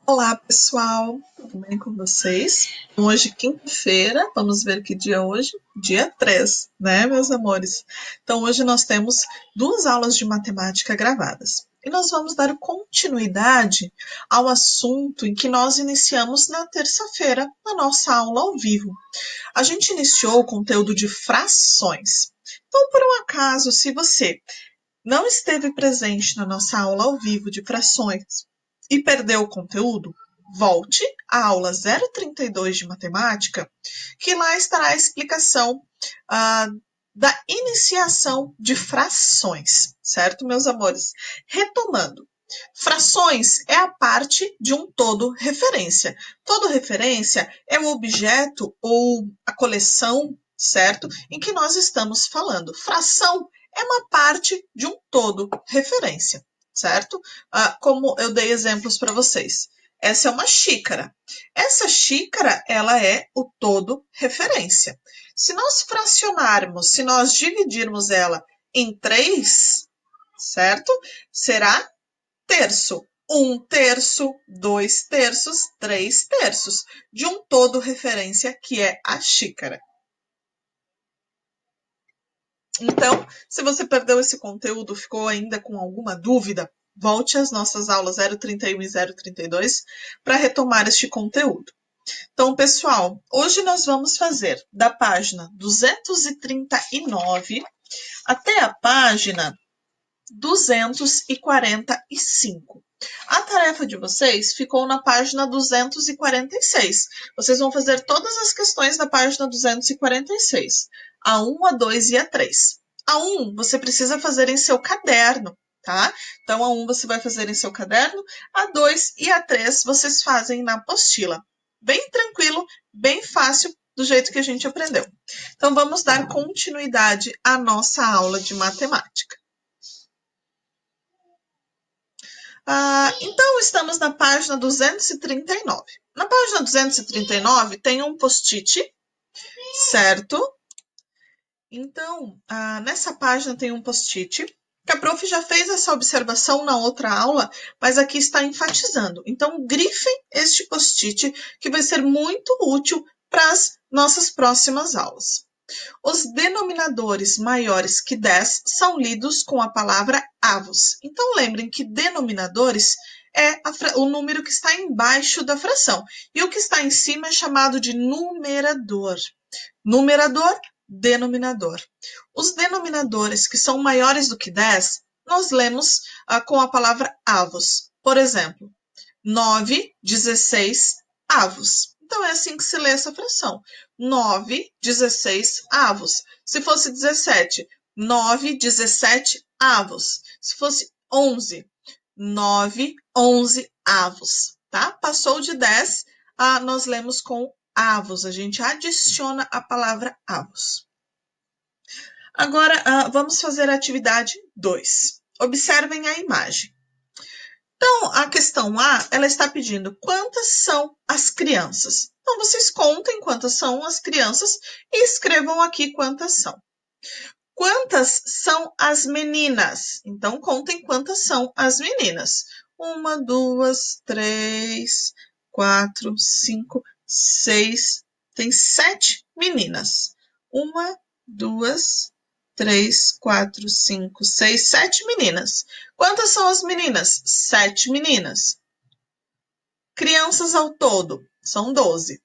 Olá, pessoal, tudo bem com vocês? Hoje, quinta-feira, vamos ver que dia é hoje? Dia 3, né, meus amores? Então, hoje nós temos duas aulas de matemática gravadas. E nós vamos dar continuidade ao assunto em que nós iniciamos na terça-feira, na nossa aula ao vivo. A gente iniciou o conteúdo de frações. Então, por um acaso, se você não esteve presente na nossa aula ao vivo de frações e perdeu o conteúdo, volte à aula 032 de matemática, que lá estará a explicação da iniciação de frações, certo, meus amores? Retomando, frações é a parte de um todo referência. Todo referência é o objeto ou a coleção, certo? Em que nós estamos falando. Fração é uma parte de um todo referência, certo? Como eu dei exemplos para vocês. Essa é uma xícara. Essa xícara, ela é o todo referência. Se nós fracionarmos, se nós dividirmos ela em 3, certo? Será terço. 1/3, 2/3, 3/3 de um todo referência que é a xícara. Então, se você perdeu esse conteúdo, ficou ainda com alguma dúvida, volte às nossas aulas 031 e 032 para retomar este conteúdo. Então, pessoal, hoje nós vamos fazer da página 239 até a página 245. A tarefa de vocês ficou na página 246. Vocês vão fazer todas as questões da página 246. A 1, a 2 e a 3. A 1 você precisa fazer em seu caderno, tá? Então, a 1 você vai fazer em seu caderno, a 2 e a 3 vocês fazem na apostila. Bem tranquilo, bem fácil, do jeito que a gente aprendeu. Então, vamos dar continuidade à nossa aula de matemática. Então, estamos na página 239. Na página 239 tem um post-it, certo? Então, nessa página tem um post-it, que a prof já fez essa observação na outra aula, mas aqui está enfatizando. Então, grifem este post-it, que vai ser muito útil para as nossas próximas aulas. Os denominadores maiores que 10 são lidos com a palavra avos. Então, lembrem que denominadores é o número que está embaixo da fração. E o que está em cima é chamado de numerador. Numerador, denominador. Os denominadores que são maiores do que 10, nós lemos com a palavra avos. Por exemplo, 9, 16 avos. Então, é assim que se lê essa fração. 9, 16 avos. Se fosse 17, 9, 17 avos. Se fosse 11, 9, 11 avos. Tá? Passou de 10, nós lemos com avos. A gente adiciona a palavra avos. Agora, vamos fazer a atividade 2. Observem a imagem. Então, a questão A, ela está pedindo quantas são as crianças. Então, vocês contem quantas são as crianças e escrevam aqui quantas são. Quantas são as meninas? Então, contem quantas são as meninas. 1, 2, 3, 4, 5, 6. Tem 7 meninas. 1, 2, 3, 4, 5, 6, 7 meninas. Quantas são as meninas? 7 meninas. Crianças ao todo são 12.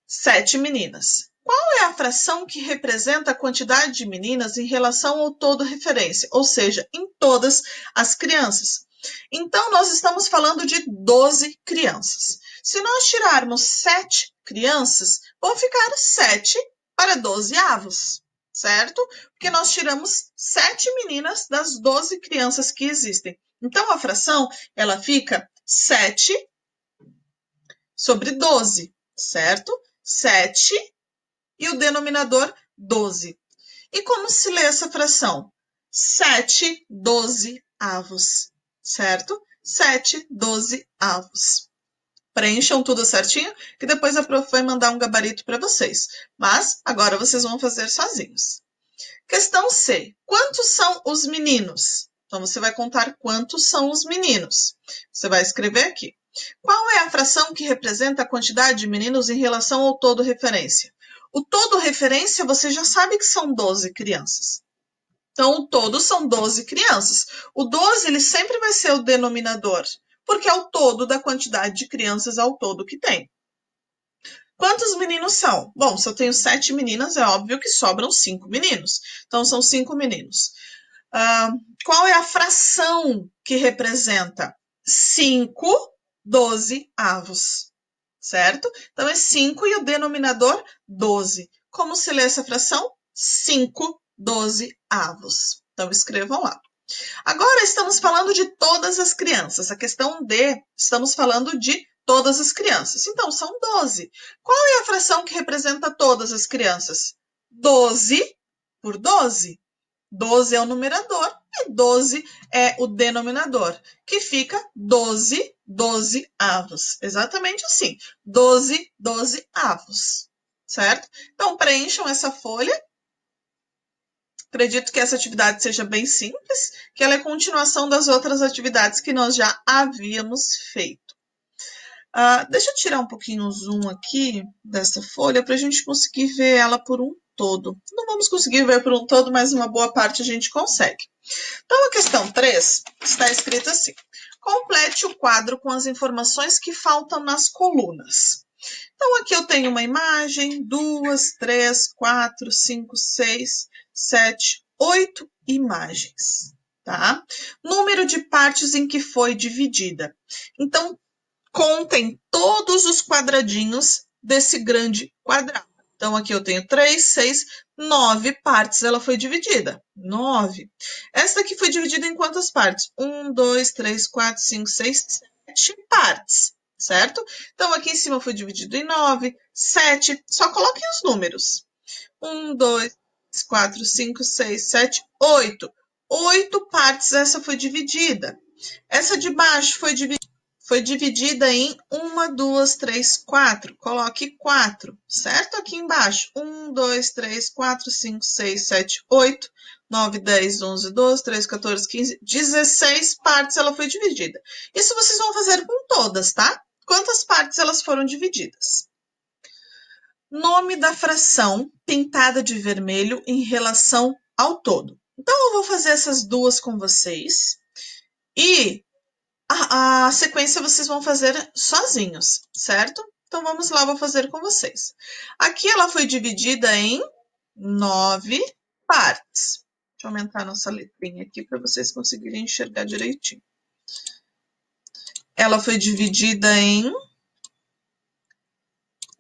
7 meninas. Qual é a fração que representa a quantidade de meninas em relação ao todo referência? Ou seja, em todas as crianças. Então, nós estamos falando de 12 crianças. Se nós tirarmos 7 crianças, vão ficar 7 para 12 avos, certo? Porque nós tiramos 7 meninas das 12 crianças que existem. Então, a fração, ela fica 7 sobre 12, certo? 7 e o denominador 12. E como se lê essa fração? 7 12 avos, certo? 7 12 avos. Preencham tudo certinho, que depois a prof vai mandar um gabarito para vocês. Mas agora vocês vão fazer sozinhos. Questão C. Quantos são os meninos? Então, você vai contar quantos são os meninos. Você vai escrever aqui. Qual é a fração que representa a quantidade de meninos em relação ao todo referência? O todo referência, você já sabe que são 12 crianças. Então, o todo são 12 crianças. O 12, ele sempre vai ser o denominador, porque é o todo da quantidade de crianças ao todo que tem. Quantos meninos são? Bom, se eu tenho 7 meninas, é óbvio que sobram 5 meninos. Então, são 5 meninos. Qual é a fração que representa 5 12avos? Certo? Então, é 5 e o denominador 12. Como se lê essa fração? 5 12avos. Então, escrevam lá. Agora, estamos falando de todas as crianças. A questão D, estamos falando de todas as crianças. Então, são 12. Qual é a fração que representa todas as crianças? 12 por 12. 12 é o numerador e 12 é o denominador, que fica 12 12avos. Exatamente assim, 12 12avos, certo? Então, preencham essa folha. Acredito que essa atividade seja bem simples, que ela é continuação das outras atividades que nós já havíamos feito. Deixa eu tirar um pouquinho o zoom aqui dessa folha para a gente conseguir ver ela por um todo. Não vamos conseguir ver por um todo, mas uma boa parte a gente consegue. Então, a questão 3 está escrita assim: complete o quadro com as informações que faltam nas colunas. Então, aqui eu tenho uma imagem, 2, 3, 4, 5, 6, 7, 8 imagens, tá? Número de partes em que foi dividida. Então, contem todos os quadradinhos desse grande quadrado. Então, aqui eu tenho 3, 6, 9 partes. Ela foi dividida. 9. Essa aqui foi dividida em quantas partes? 1, 2, 3, 4, 5, 6, 7 partes, certo? Então, aqui em cima foi dividido em 9, 7. Só coloquem os números. 1, 2, 3, 4, 5, 6, 7, 8. 8 partes essa foi dividida. Essa de baixo foi dividida em 1, 2, 3, 4. Coloque 4, certo? Aqui embaixo. 1, 2, 3, 4, 5, 6, 7, 8, 9, 10, 11, 12, 13, 14, 15, 16 partes ela foi dividida. Isso vocês vão fazer com todas, tá? Quantas partes elas foram divididas? Nome da fração pintada de vermelho em relação ao todo. Então, eu vou fazer essas duas com vocês e a sequência vocês vão fazer sozinhos, certo? Então, vamos lá, vou fazer com vocês. Aqui ela foi dividida em 9 partes. Deixa eu aumentar a nossa letrinha aqui para vocês conseguirem enxergar direitinho. Ela foi dividida em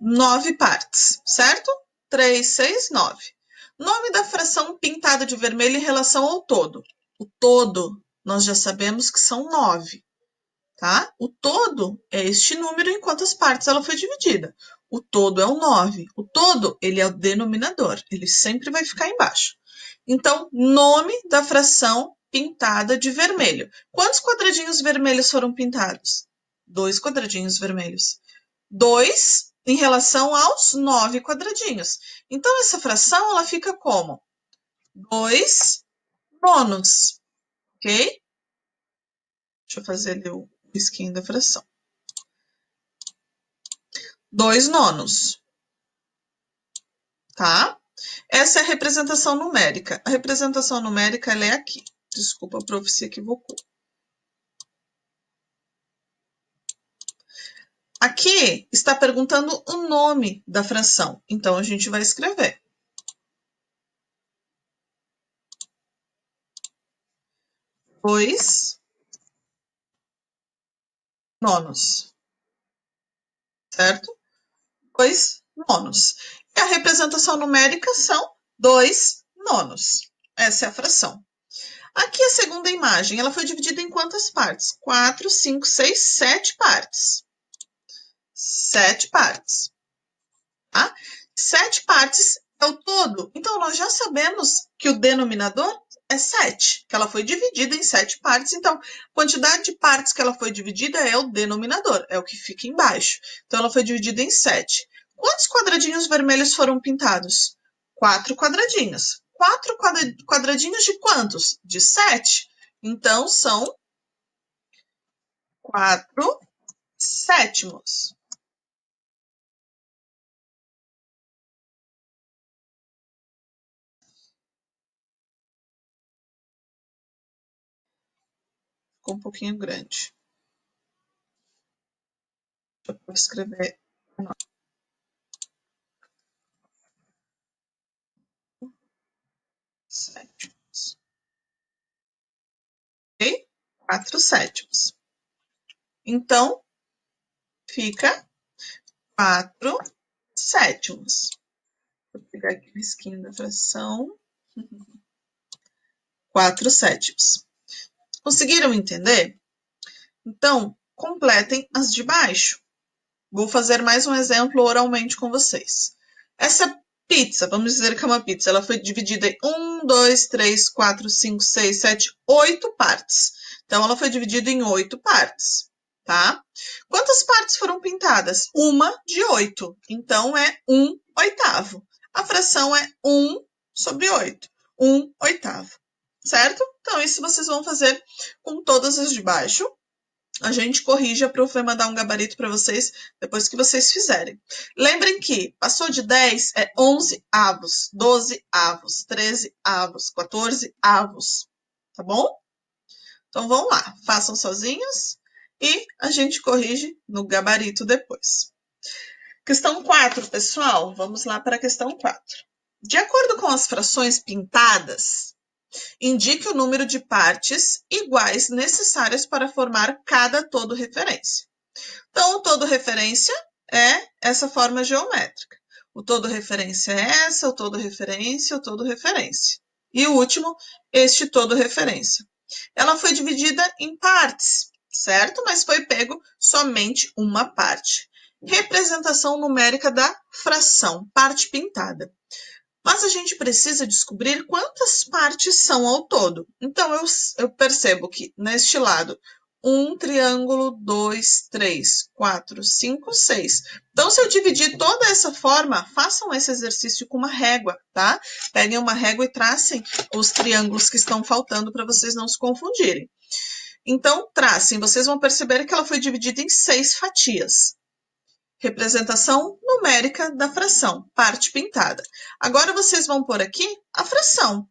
9 partes, certo? 3, 6, 9. Nome da fração pintada de vermelho em relação ao todo. O todo, nós já sabemos que são 9, tá? O todo é este número em quantas partes ela foi dividida. O todo é o 9. O todo, ele é o denominador. Ele sempre vai ficar embaixo. Então, nome da fração pintada de vermelho. Quantos quadradinhos vermelhos foram pintados? 2 quadradinhos vermelhos. 2 em relação aos 9 quadradinhos. Então, essa fração ela fica como 2 nonos, ok? Deixa eu fazer ali o risquinho da fração. 2 nonos, tá? Essa é a representação numérica. A representação numérica ela é aqui. Desculpa, a prof se equivocou. Aqui está perguntando o nome da fração. Então, a gente vai escrever. 2 nonos, certo? 2 nonos. E a representação numérica são 2 nonos. Essa é a fração. Aqui a segunda imagem, ela foi dividida em quantas partes? 4, 5, 6, 7 partes. 7 partes. Tá? 7 partes é o todo. Então, nós já sabemos que o denominador é 7, que ela foi dividida em 7 partes. Então, a quantidade de partes que ela foi dividida é o denominador, é o que fica embaixo. Então, ela foi dividida em 7. Quantos quadradinhos vermelhos foram pintados? 4 quadradinhos. 4 quadradinhos de quantos? De 7. Então, são 4 sétimos. Ficou um pouquinho grande. Eu vou escrever. Sétimos. Ok? 4 sétimos. Então, fica 4 sétimos. Vou pegar aqui o risquinho da fração. 4 sétimos. Conseguiram entender? Então, completem as de baixo. Vou fazer mais um exemplo oralmente com vocês. Essa pizza, vamos dizer que é uma pizza, ela foi dividida em 1, 2, 3, 4, 5, 6, 7, 8 partes. Então, ela foi dividida em 8 partes, tá? Quantas partes foram pintadas? Uma de 8. Então, é 1/8. A fração é 1 sobre 8. 1/8. Certo? Então, isso vocês vão fazer com todas as de baixo. A gente corrige, a prof vai mandar um gabarito para vocês depois que vocês fizerem. Lembrem que passou de 10 é 11 avos, 12 avos, 13 avos, 14 avos, tá bom? Então vamos lá, façam sozinhos e a gente corrige no gabarito depois. Questão 4, pessoal, vamos lá para a questão 4. De acordo com as frações pintadas, indique o número de partes iguais necessárias para formar cada todo referência. Então, o todo referência é essa forma geométrica. O todo referência é essa, o todo referência, o todo referência. E o último, este todo referência. Ela foi dividida em partes, certo? Mas foi pego somente uma parte. Representação numérica da fração, parte pintada. Mas a gente precisa descobrir quantas partes são ao todo. Então, eu percebo que neste lado, 1 triângulo, 2, 3, 4, 5, 6. Então, se eu dividir toda essa forma, façam esse exercício com uma régua, tá? Peguem uma régua e tracem os triângulos que estão faltando para vocês não se confundirem. Então, tracem. Vocês vão perceber que ela foi dividida em 6 fatias. Representação numérica da fração, parte pintada. Agora vocês vão pôr aqui a fração.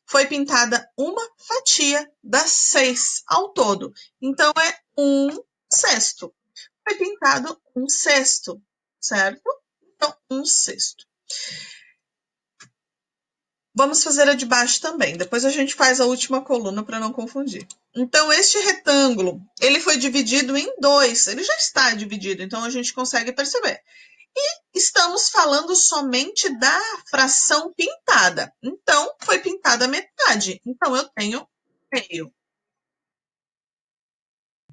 Foi pintada uma fatia das 6 ao todo. Então, é 1/6. Foi pintado 1/6, certo? Então, 1/6. Vamos fazer a de baixo também. Depois a gente faz a última coluna para não confundir. Então, este retângulo, ele foi dividido em 2. Ele já está dividido, então a gente consegue perceber. E estamos falando somente da fração pintada. Então, foi pintada metade. Então, eu tenho meio.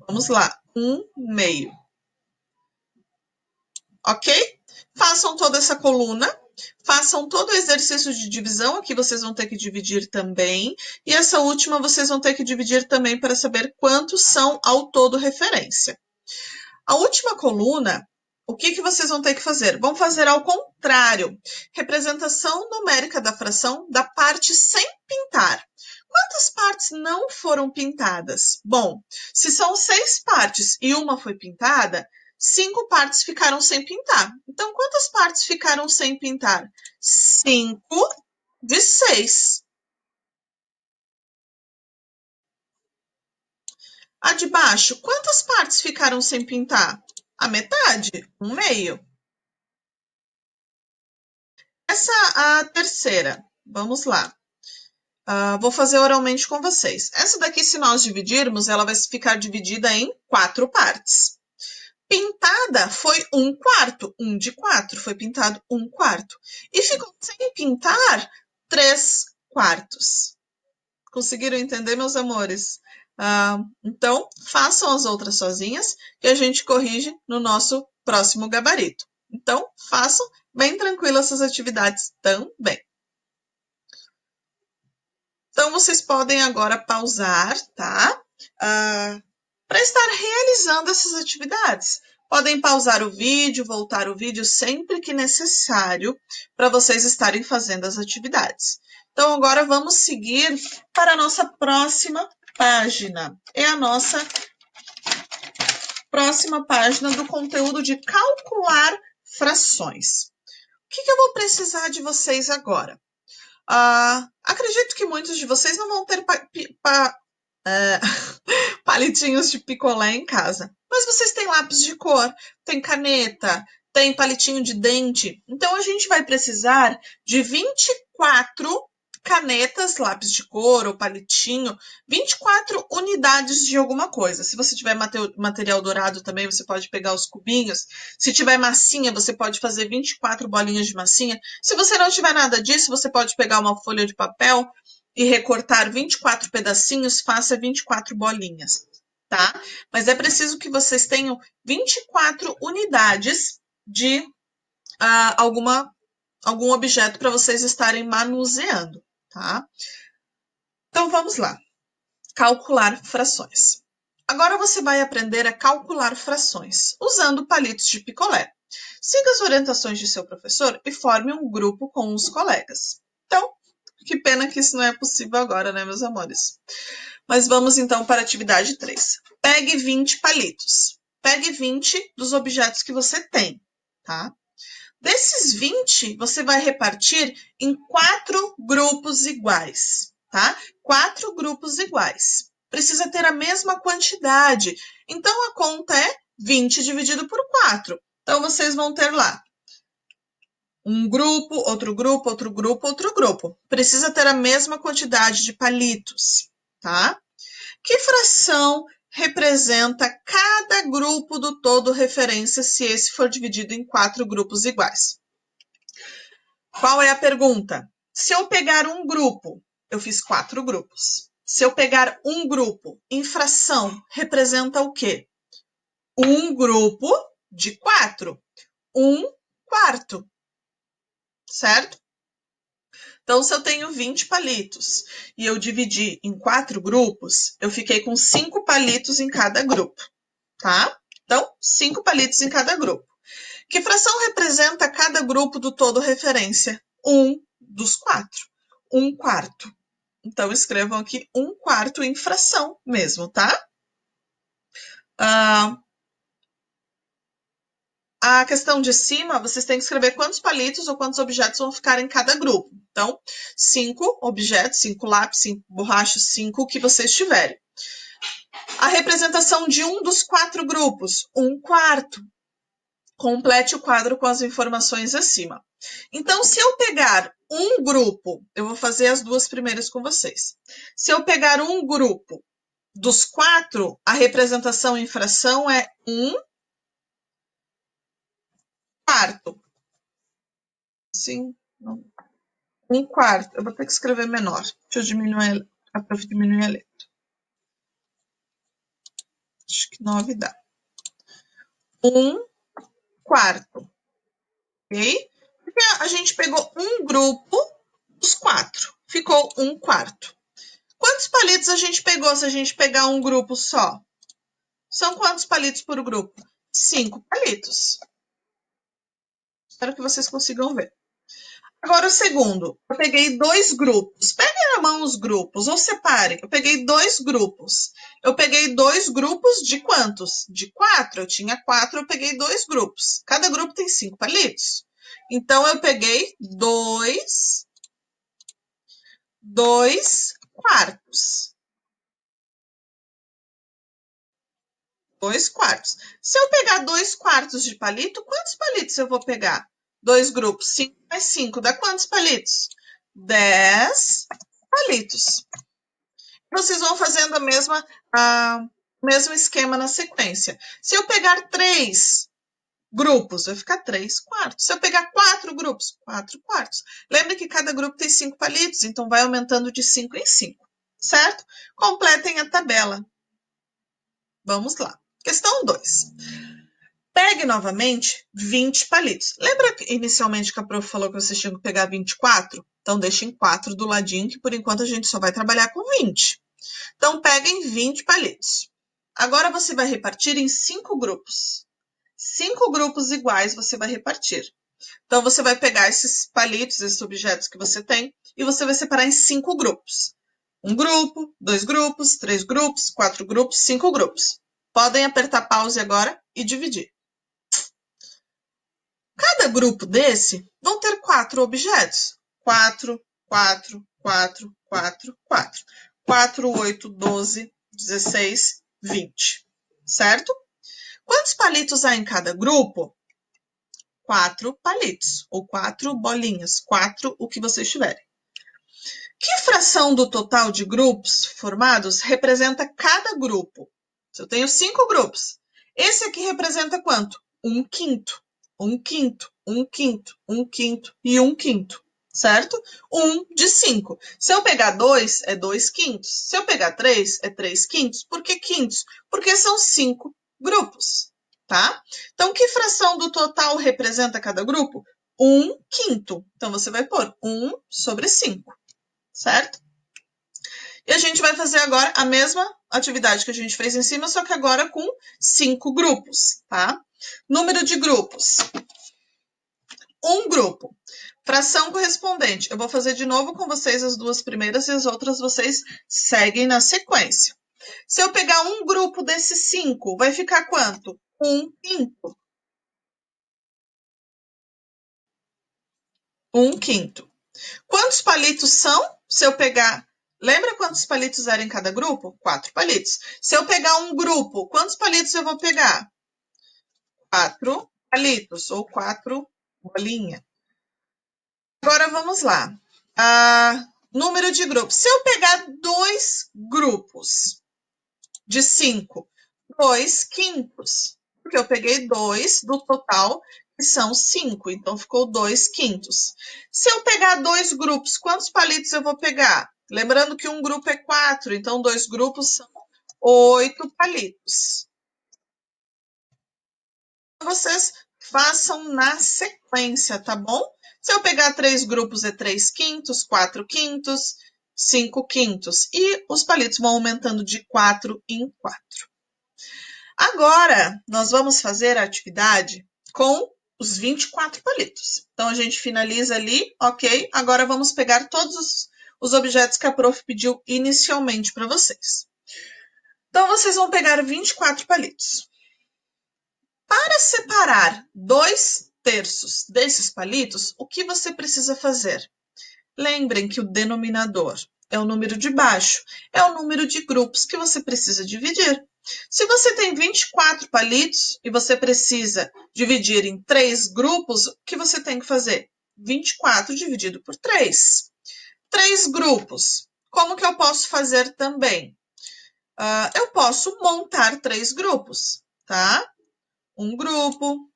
Vamos lá, 1/2. Ok? Façam toda essa coluna. Façam todo o exercício de divisão. Aqui vocês vão ter que dividir também. E essa última vocês vão ter que dividir também para saber quantos são ao todo referência. A última coluna, o que vocês vão ter que fazer? Vão fazer ao contrário. Representação numérica da fração da parte sem pintar. Quantas partes não foram pintadas? Bom, se são 6 partes e uma foi pintada, 5 partes ficaram sem pintar. Então, quantas partes ficaram sem pintar? 5 de 6. A de baixo, quantas partes ficaram sem pintar? A metade, 1/2. Essa a terceira. Vamos lá. Vou fazer oralmente com vocês. Essa daqui, se nós dividirmos, ela vai ficar dividida em 4 partes. Pintada foi 1/4. 1 de 4 foi pintado 1/4. E ficou sem pintar 3/4. Conseguiram entender, meus amores? Então, façam as outras sozinhas e a gente corrige no nosso próximo gabarito. Então, façam bem tranquilo essas atividades também. Então, vocês podem agora pausar, tá? Para estar realizando essas atividades. Podem pausar o vídeo, voltar o vídeo sempre que necessário para vocês estarem fazendo as atividades. Então, agora vamos seguir para a nossa próxima página. É a nossa Próxima página do conteúdo de calcular frações. O que eu vou precisar de vocês agora? Acredito que muitos de vocês não vão ter palitinhos de picolé em casa. Mas vocês têm lápis de cor, tem caneta, tem palitinho de dente. Então, a gente vai precisar de 24 canetas, lápis de cor ou palitinho, 24 unidades de alguma coisa. Se você tiver material dourado também, você pode pegar os cubinhos. Se tiver massinha, você pode fazer 24 bolinhas de massinha. Se você não tiver nada disso, você pode pegar uma folha de papel e recortar 24 pedacinhos, faça 24 bolinhas, tá? Mas é preciso que vocês tenham 24 unidades de algum objeto para vocês estarem manuseando, tá? Então, vamos lá. Calcular frações. Agora você vai aprender a calcular frações, usando palitos de picolé. Siga as orientações de seu professor e forme um grupo com os colegas. Então, que pena que isso não é possível agora, né, meus amores? Mas vamos então para a atividade 3. Pegue 20 palitos. Pegue 20 dos objetos que você tem, tá? Desses 20, você vai repartir em 4 grupos iguais, tá? 4 grupos iguais. Precisa ter a mesma quantidade. Então, a conta é 20 dividido por 4. Então, vocês vão ter lá um grupo, outro grupo, outro grupo, outro grupo. Precisa ter a mesma quantidade de palitos, tá? Que fração representa cada grupo do todo referência se esse for dividido em 4 grupos iguais? Qual é a pergunta? Se eu pegar um grupo, eu fiz 4 grupos. Se eu pegar um grupo em fração, representa o quê? Um grupo de 4. 1/4. Certo? Então, se eu tenho 20 palitos e eu dividi em 4 grupos, eu fiquei com 5 palitos em cada grupo, tá? Então, 5 palitos em cada grupo. Que fração representa cada grupo do todo referência? 1 dos 4. 1/4. Então, escrevam aqui 1/4 em fração mesmo, tá? A questão de cima, vocês têm que escrever quantos palitos ou quantos objetos vão ficar em cada grupo. Então, 5 objetos, 5 lápis, 5 borrachas, 5 que vocês tiverem. A representação de um dos 4 grupos, 1/4. Complete o quadro com as informações acima. Então, se eu pegar um grupo, eu vou fazer as duas primeiras com vocês. Se eu pegar um grupo dos 4, a representação em fração é 1/4. Sim, não. 1/4. Eu vou ter que escrever menor. Deixa eu diminuir a prof diminuir a letra. Acho que 9 dá. 1/4. Ok? Porque a gente pegou um grupo dos 4. Ficou 1/4. Quantos palitos a gente pegou se a gente pegar um grupo só? São quantos palitos por grupo? 5 palitos. Espero que vocês consigam ver. Agora o segundo. Eu peguei 2 grupos. Peguem na mão os grupos ou separem. Eu peguei 2 grupos. Eu peguei 2 grupos de quantos? De 4. Eu tinha 4, eu peguei 2 grupos. Cada grupo tem 5 palitos. Então, eu peguei 2/4. 2/4. Se eu pegar 2/4 de palito, quantos palitos eu vou pegar? 2 grupos, 5 mais 5, dá quantos palitos? 10 palitos. Vocês vão fazendo o mesmo esquema na sequência. Se eu pegar 3 grupos, vai ficar 3/4. Se eu pegar 4 grupos, 4/4. Lembra que cada grupo tem 5 palitos, então vai aumentando de 5 em 5, certo? Completem a tabela. Vamos lá. Questão 2. Pegue novamente 20 palitos. Lembra inicialmente que a prof falou que vocês tinham que pegar 24? Então, deixem 4 do ladinho, que por enquanto a gente só vai trabalhar com 20. Então, peguem 20 palitos. Agora, você vai repartir em 5 grupos. 5 grupos iguais você vai repartir. Então, você vai pegar esses palitos, esses objetos que você tem, e você vai separar em 5 grupos. Um grupo, 2 grupos, 3 grupos, 4 grupos, 5 grupos. Podem apertar pause agora e dividir. Cada grupo desse vão ter 4 objetos. 4, 4, 4, 4, 4. 4, 8, 12, 16, 20. Certo? Quantos palitos há em cada grupo? 4 palitos, ou 4 bolinhas, 4 o que vocês tiverem. Que fração do total de grupos formados representa cada grupo? Se eu tenho 5 grupos, esse aqui representa quanto? 1/5, 1/5, 1/5, 1/5 e 1/5, certo? 1 de 5. Se eu pegar 2, é 2/5. Se eu pegar 3, é 3/5. Por que quintos? Porque são 5 grupos, tá? Então, que fração do total representa cada grupo? 1/5. Então, você vai pôr 1 sobre 5. Certo? E a gente vai fazer agora a mesma atividade que a gente fez em cima, só que agora com 5 grupos, tá? Número de grupos. Um grupo. Fração correspondente. Eu vou fazer de novo com vocês as duas primeiras e as outras vocês seguem na sequência. Se eu pegar um grupo desses 5, vai ficar quanto? 1/5. 1/5. Quantos palitos são? Se eu pegar... Lembra quantos palitos eram em cada grupo? 4 palitos. Se eu pegar um grupo, quantos palitos eu vou pegar? 4 palitos, ou 4 bolinhas. Agora, vamos lá. Número de grupos. Se eu pegar 2 grupos de 5, 2/5. Porque eu peguei 2 do total, que são 5. Então, ficou 2/5. Se eu pegar 2 grupos, quantos palitos eu vou pegar? Lembrando que um grupo é 4, então 2 grupos são 8 palitos. Vocês façam na sequência, tá bom? Se eu pegar 3 grupos, é 3/5, 4/5, 5/5. E os palitos vão aumentando de 4 em 4. Agora, nós vamos fazer a atividade com os 24 palitos. Então, a gente finaliza ali, ok? Agora, vamos pegar todos os objetos que a prof pediu inicialmente para vocês. Então, vocês vão pegar 24 palitos. Para separar 2/3 desses palitos, o que você precisa fazer? Lembrem que o denominador é o número de baixo, é o número de grupos que você precisa dividir. Se você tem 24 palitos e você precisa dividir em 3 grupos, o que você tem que fazer? 24 dividido por 3. 3 grupos. Como que eu posso fazer também? Eu posso montar 3 grupos, tá? Um grupo,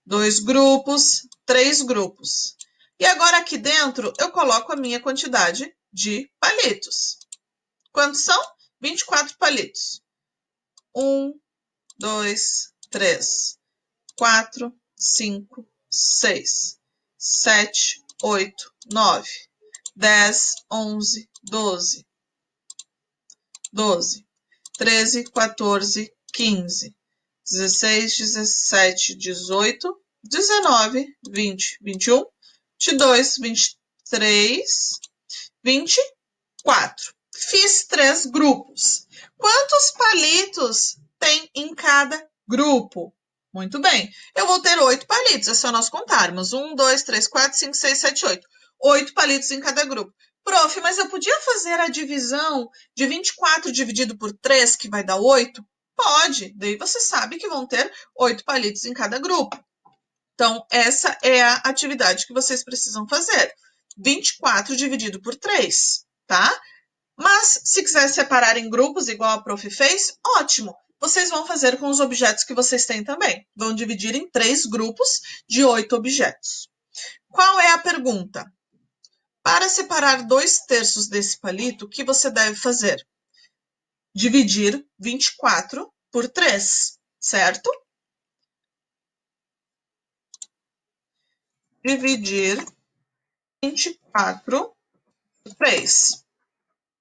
2 grupos, 3 grupos. E agora aqui dentro eu coloco a minha quantidade de palitos. Quantos são? 24 palitos. 1, 2, 3, 4, 5, 6, 7, 8, 9, 10, 11, 12, 13, 14, 15, 16, 17, 18, 19, 20, 21, 22, 23, 24. Fiz 3 grupos. Quantos palitos tem em cada grupo? Muito bem. Eu vou ter 8 palitos, é só nós contarmos. 1, 2, 3, 4, 5, 6, 7, 8. 8 palitos em cada grupo. Prof, mas eu podia fazer a divisão de 24 dividido por 3, que vai dar 8? Pode. Daí você sabe que vão ter 8 palitos em cada grupo. Então, essa é a atividade que vocês precisam fazer. 24 dividido por 3, tá? Mas, se quiser separar em grupos, igual a prof fez, ótimo. Vocês vão fazer com os objetos que vocês têm também. Vão dividir em 3 grupos de 8 objetos. Qual é a pergunta? Para separar 2/3 desse palito, o que você deve fazer? Dividir 24 por 3, certo? Dividir 24 por 3.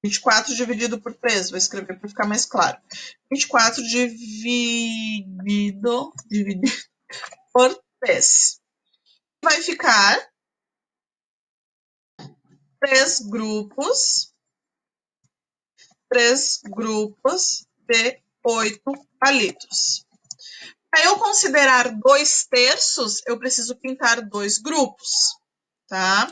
24 dividido por 3, vou escrever para ficar mais claro. 24 dividido por 3. Vai ficar 3 grupos de 8 palitos. Para eu considerar 2/3, eu preciso pintar 2 grupos, tá?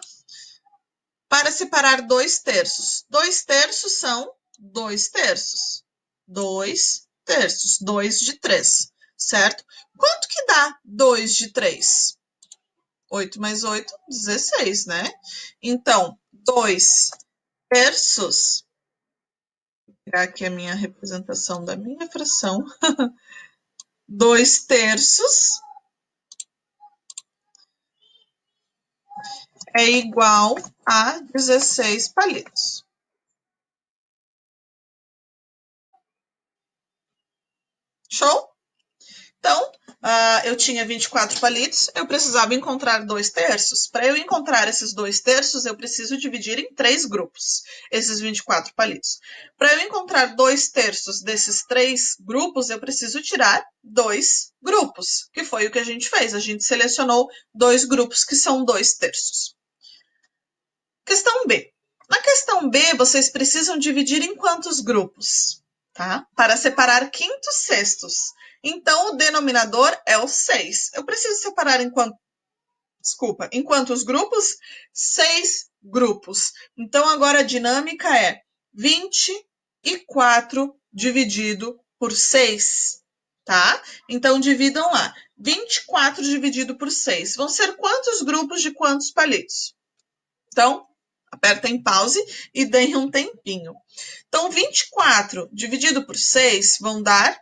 Para separar 2/3. 2/3 são 2/3. 2/3. 2 de 3, certo? Quanto que dá 2 de 3? 8 mais 8, 16, né? Então, 2/3, vou pegar aqui a minha representação da minha fração. 2/3 é igual a 16 palitos. Show? Então, eu tinha 24 palitos, eu precisava encontrar 2/3. Para eu encontrar esses 2/3, eu preciso dividir em 3 grupos, esses 24 palitos. Para eu encontrar 2/3 desses 3 grupos, eu preciso tirar 2 grupos, que foi o que a gente fez. A gente selecionou 2 grupos, que são 2/3. Questão B. Na questão B, vocês precisam dividir em quantos grupos? Tá? Para separar quintos sextos. Então, o denominador é o 6. Eu preciso separar em quantos grupos? 6 grupos. Então, agora a dinâmica é 24 dividido por 6. Tá? Então, dividam lá. 24 dividido por 6. Vão ser quantos grupos de quantos palitos? Então, apertem pause e deem um tempinho. Então, 24 dividido por 6 vão dar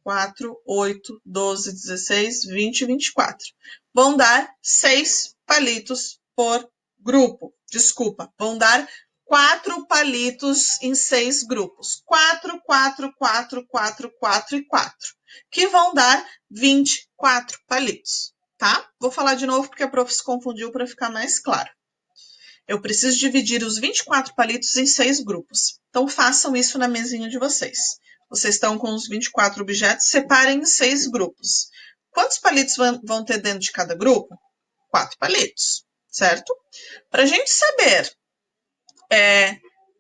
4, 8, 12, 16, 20, 24. Vão dar 6 palitos por grupo. Desculpa, vão dar 4 palitos em 6 grupos. 4, 4, 4, 4, 4 e 4. Que vão dar 24 palitos, tá? Vou falar de novo porque a prof se confundiu para ficar mais claro. Eu preciso dividir os 24 palitos em 6 grupos. Então, façam isso na mesinha de vocês. Vocês estão com os 24 objetos, separem em 6 grupos. Quantos palitos vão ter dentro de cada grupo? 4 palitos, certo? Para a gente saber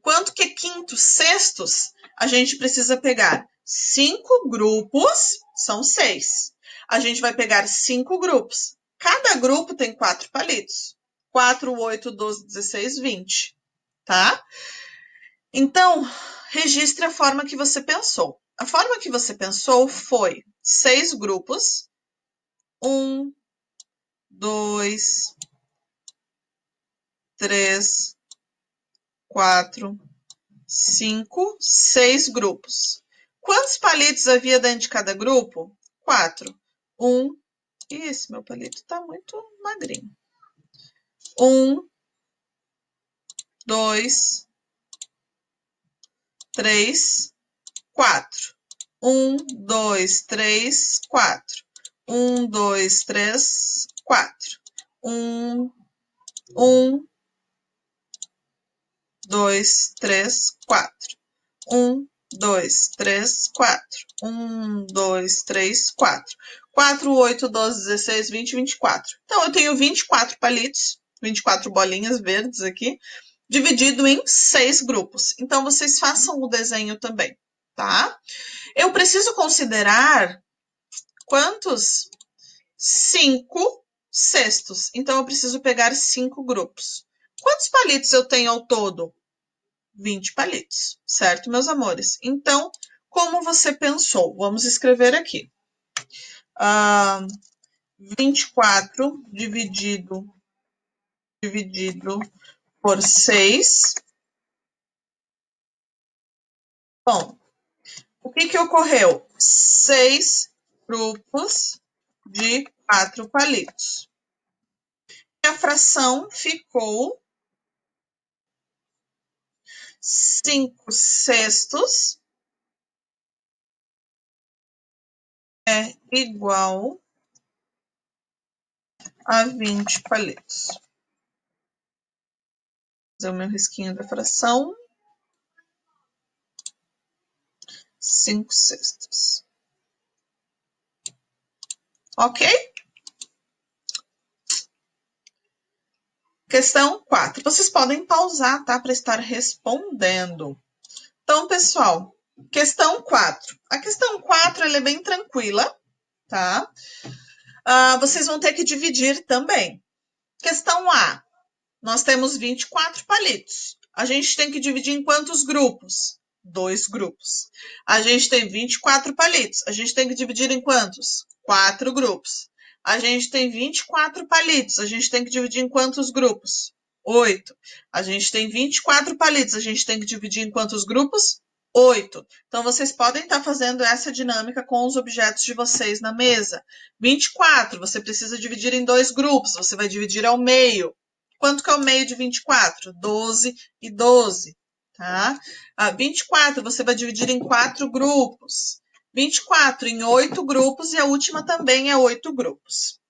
quanto que é quintos sextos, a gente precisa pegar 5 grupos, são 6. A gente vai pegar 5 grupos. Cada grupo tem 4 palitos. 4, 8, 12, 16, 20, tá? Então, registre a forma que você pensou. A forma que você pensou foi 6 grupos. 1, 2, 3, 4, 5, 6 grupos. Quantos palitos havia dentro de cada grupo? 4. 1. E esse meu palito tá muito magrinho. 1, 2, 3, 4. 1, 2, 3, 4. 1, 2, 3, 4. 1, 2, 3, 4. 1, 2, 3, 4. 1, 2, 3, 4. 4, 8, 12, 16, 20, 24. Então, eu tenho 24 palitos, 24 bolinhas verdes aqui, dividido em 6 grupos. Então, vocês façam o desenho também, tá? Eu preciso considerar quantos? 5 cestos. Então, eu preciso pegar 5 grupos. Quantos palitos eu tenho ao todo? 20 palitos, certo, meus amores? Então, como você pensou? Vamos escrever aqui. 24 dividido por 6. Bom, o que ocorreu? 6 grupos de 4 palitos. E a fração ficou 5 sextos é igual a 20 palitos. Vou fazer o meu risquinho da fração. 5 sextos. Ok? Questão 4. Vocês podem pausar, tá? Para estar respondendo. Então, pessoal, Questão 4. A questão 4 ela é bem tranquila, tá? Vocês vão ter que dividir também. Questão A. Nós temos 24 palitos. A gente tem que dividir em quantos grupos? 2 grupos. A gente tem 24 palitos. A gente tem que dividir em quantos? 4 grupos. A gente tem 24 palitos. A gente tem que dividir em quantos grupos? 8. A gente tem 24 palitos. A gente tem que dividir em quantos grupos? 8. Então, vocês podem estar fazendo essa dinâmica com os objetos de vocês na mesa. 24, você precisa dividir em 2 grupos. Você vai dividir ao meio. Quanto que é o meio de 24? 12 e 12, tá? 24 você vai dividir em 4 grupos. 24 em 8 grupos e a última também é 8 grupos.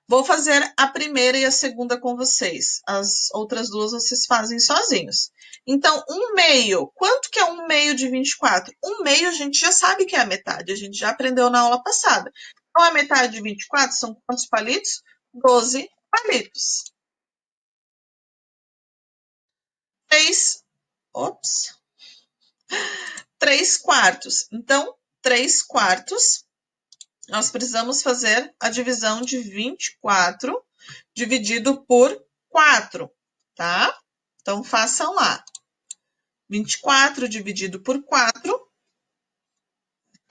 Vou fazer a primeira e a segunda com vocês. As outras duas vocês fazem sozinhos. Então, 1/2. Quanto que é 1/2 de 24? 1/2 a gente já sabe que é a metade. A gente já aprendeu na aula passada. Então, a metade de 24 são quantos palitos? 12 palitos. 3 quartos. Então, 3 quartos, nós precisamos fazer a divisão de 24 dividido por 4, tá? Então, façam lá. 24 dividido por 4,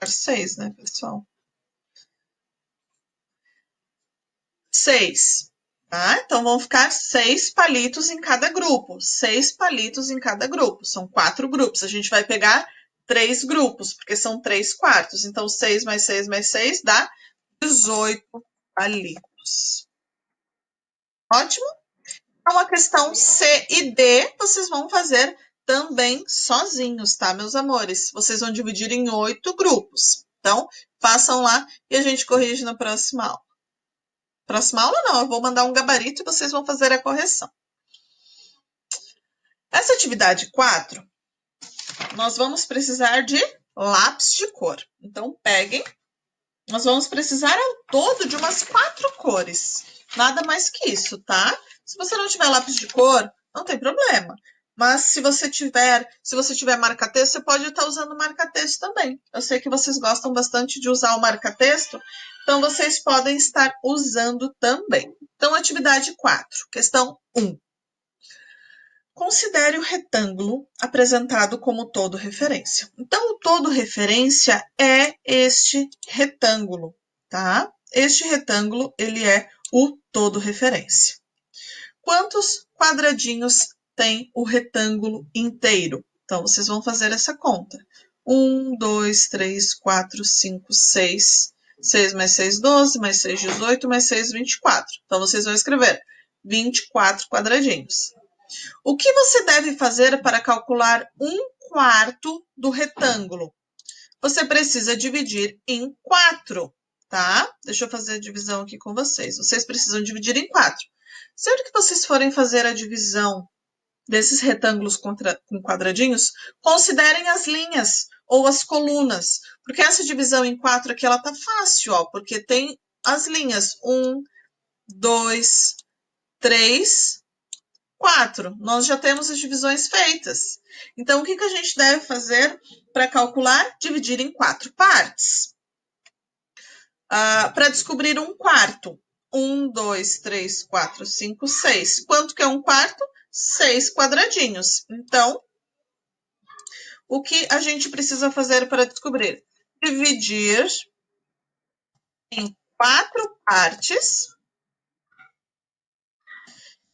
6, né, pessoal? 6, tá? Então, vão ficar 6 palitos em cada grupo. 6 palitos em cada grupo. São 4 grupos. A gente vai pegar 3 grupos, porque são 3 quartos. Então, 6 mais 6 mais 6 dá 18 palitos. Ótimo? Então, a questão C e D, vocês vão fazer também sozinhos, tá, meus amores? Vocês vão dividir em 8 grupos. Então, façam lá e a gente corrige na próxima aula. Próxima aula não, eu vou mandar um gabarito e vocês vão fazer a correção. Essa atividade 4, nós vamos precisar de lápis de cor. Então, peguem. Nós vamos precisar ao todo de umas 4 cores. Nada mais que isso, tá? Se você não tiver lápis de cor, não tem problema. Mas se você tiver marca-texto, você pode estar usando marca-texto também. Eu sei que vocês gostam bastante de usar o marca-texto, então vocês podem estar usando também. Então, atividade 4, questão 1. Considere o retângulo apresentado como todo referência. Então, o todo referência é este retângulo, tá? Este retângulo, ele é o todo referência. Quantos quadradinhos tem o retângulo inteiro? Então, vocês vão fazer essa conta. 1, 2, 3, 4, 5, 6. 6 mais 6, 12, mais 6, 18, mais 6, 24. Então, vocês vão escrever 24 quadradinhos. O que você deve fazer para calcular 1/4 do retângulo? Você precisa dividir em 4, tá? Deixa eu fazer a divisão aqui com vocês. Vocês precisam dividir em 4. Sempre que vocês forem fazer a divisão desses retângulos com quadradinhos, considerem as linhas ou as colunas, porque essa divisão em 4 aqui, ela tá fácil, ó, porque tem as linhas 1, 2, 3, 4. Nós já temos as divisões feitas. Então, o que a gente deve fazer para calcular? Dividir em 4 partes. Para descobrir 1/4. 1, 2, 3, 4, 5, 6. Quanto que é 1/4? 6 quadradinhos. Então, o que a gente precisa fazer para descobrir? Dividir em 4 partes,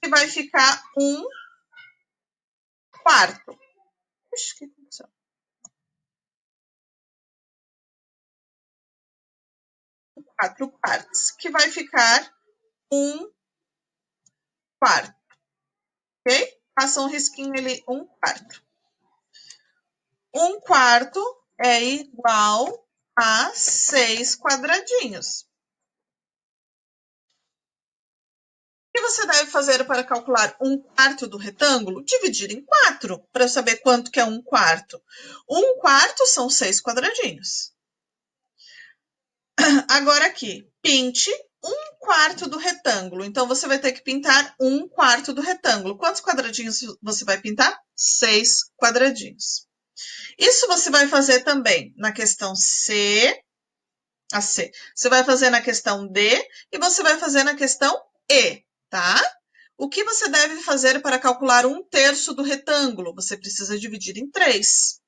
e vai ficar 1/4. Ixi, que aconteceu? 4 partes, que vai ficar 1/4, ok? Faça um risquinho ali, 1/4. 1/4 é igual a 6 quadradinhos. O que você deve fazer para calcular 1/4 do retângulo? Dividir em 4, para saber quanto que é 1/4. 1/4 são 6 quadradinhos. Agora aqui, pinte 1/4 do retângulo. Então, você vai ter que pintar 1/4 do retângulo. Quantos quadradinhos você vai pintar? 6 quadradinhos. Isso você vai fazer também na questão C, a C. Você vai fazer na questão D e você vai fazer na questão E, tá? O que você deve fazer para calcular 1/3 do retângulo? Você precisa dividir em 3.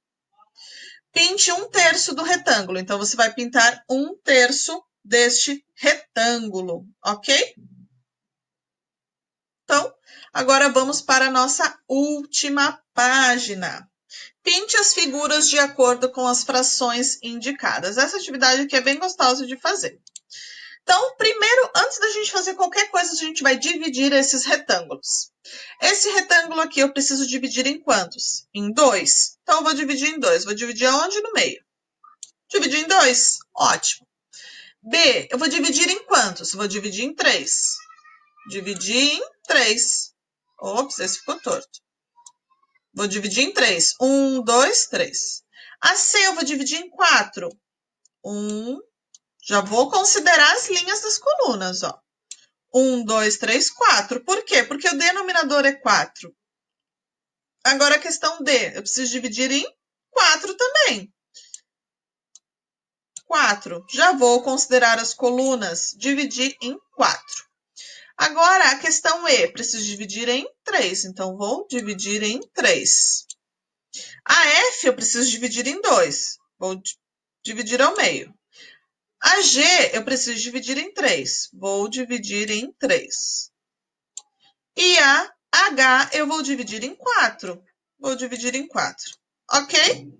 Pinte 1/3 do retângulo. Então, você vai pintar 1/3 deste retângulo, ok? Então, agora vamos para a nossa última página. Pinte as figuras de acordo com as frações indicadas. Essa atividade aqui é bem gostosa de fazer. Então, primeiro, antes da gente fazer qualquer coisa, a gente vai dividir esses retângulos. Esse retângulo aqui eu preciso dividir em quantos? Em 2. Então, eu vou dividir em 2. Vou dividir aonde? No meio. Dividir em 2. Ótimo. B, eu vou dividir em quantos? Vou dividir em 3. Dividir em 3. Ops, esse ficou torto. Vou dividir em 3. 1, 2, 3. A C eu vou dividir em 4. 1, já vou considerar as linhas das colunas, ó. 1, 2, 3, 4. Por quê? Porque o denominador é 4. Agora a questão D, eu preciso dividir em 4 também. 4. Já vou considerar as colunas. Dividir em 4. Agora, a questão E, preciso dividir em 3. Então, vou dividir em 3. A F, eu preciso dividir em 2. Vou dividir ao meio. A G, eu preciso dividir em 3. Vou dividir em 3. E a H, eu vou dividir em 4. Vou dividir em 4. Ok?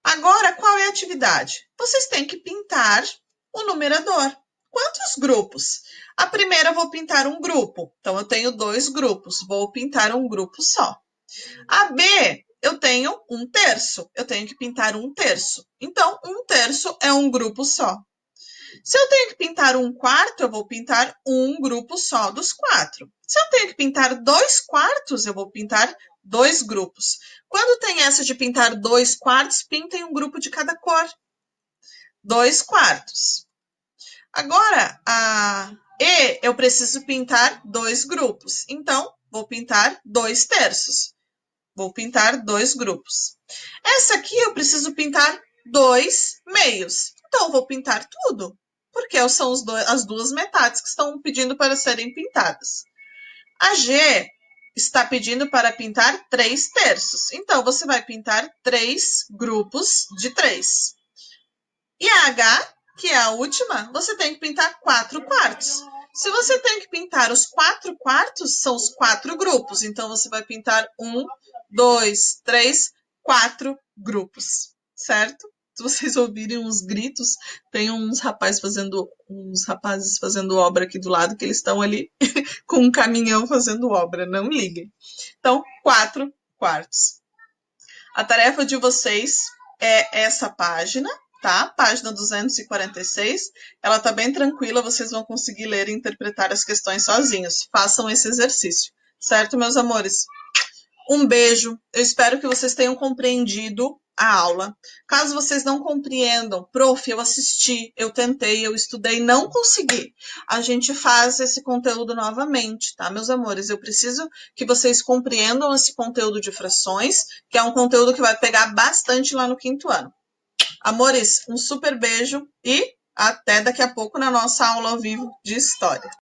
Agora, qual é a atividade? Vocês têm que pintar o numerador. Quantos grupos? A primeira eu vou pintar um grupo. Então, eu tenho 2 grupos. Vou pintar um grupo só. A B, eu tenho 1/3. Eu tenho que pintar 1/3. Então, 1/3 é um grupo só. Se eu tenho que pintar 1/4, eu vou pintar um grupo só dos 4. Se eu tenho que pintar 2/4, eu vou pintar 2 grupos. Quando tem essa de pintar 2/4, pintem um grupo de cada cor. 2/4. Agora, a E, eu preciso pintar 2 grupos. Então, vou pintar 2/3. Vou pintar 2 grupos. Essa aqui eu preciso pintar 2 meios. Então, vou pintar tudo, porque são as duas metades que estão pedindo para serem pintadas. A G está pedindo para pintar 3/3. Então, você vai pintar 3 grupos de 3. E a H, que é a última, você tem que pintar 4/4. Se você tem que pintar os 4/4, são os 4 grupos. Então, você vai pintar 1, 2, 3, 4 grupos, certo? Se vocês ouvirem uns gritos, tem uns rapazes fazendo obra aqui do lado, que eles estão ali com um caminhão fazendo obra, não liguem. Então, 4/4. A tarefa de vocês é essa página, tá? Página 246. Ela tá bem tranquila, vocês vão conseguir ler e interpretar as questões sozinhos. Façam esse exercício, certo, meus amores? Um beijo. Eu espero que vocês tenham compreendido a aula. Caso vocês não compreendam, prof, eu assisti, eu tentei, eu estudei, não consegui. A gente faz esse conteúdo novamente, tá, meus amores? Eu preciso que vocês compreendam esse conteúdo de frações, que é um conteúdo que vai pegar bastante lá no 5º ano. Amores, um super beijo e até daqui a pouco na nossa aula ao vivo de história.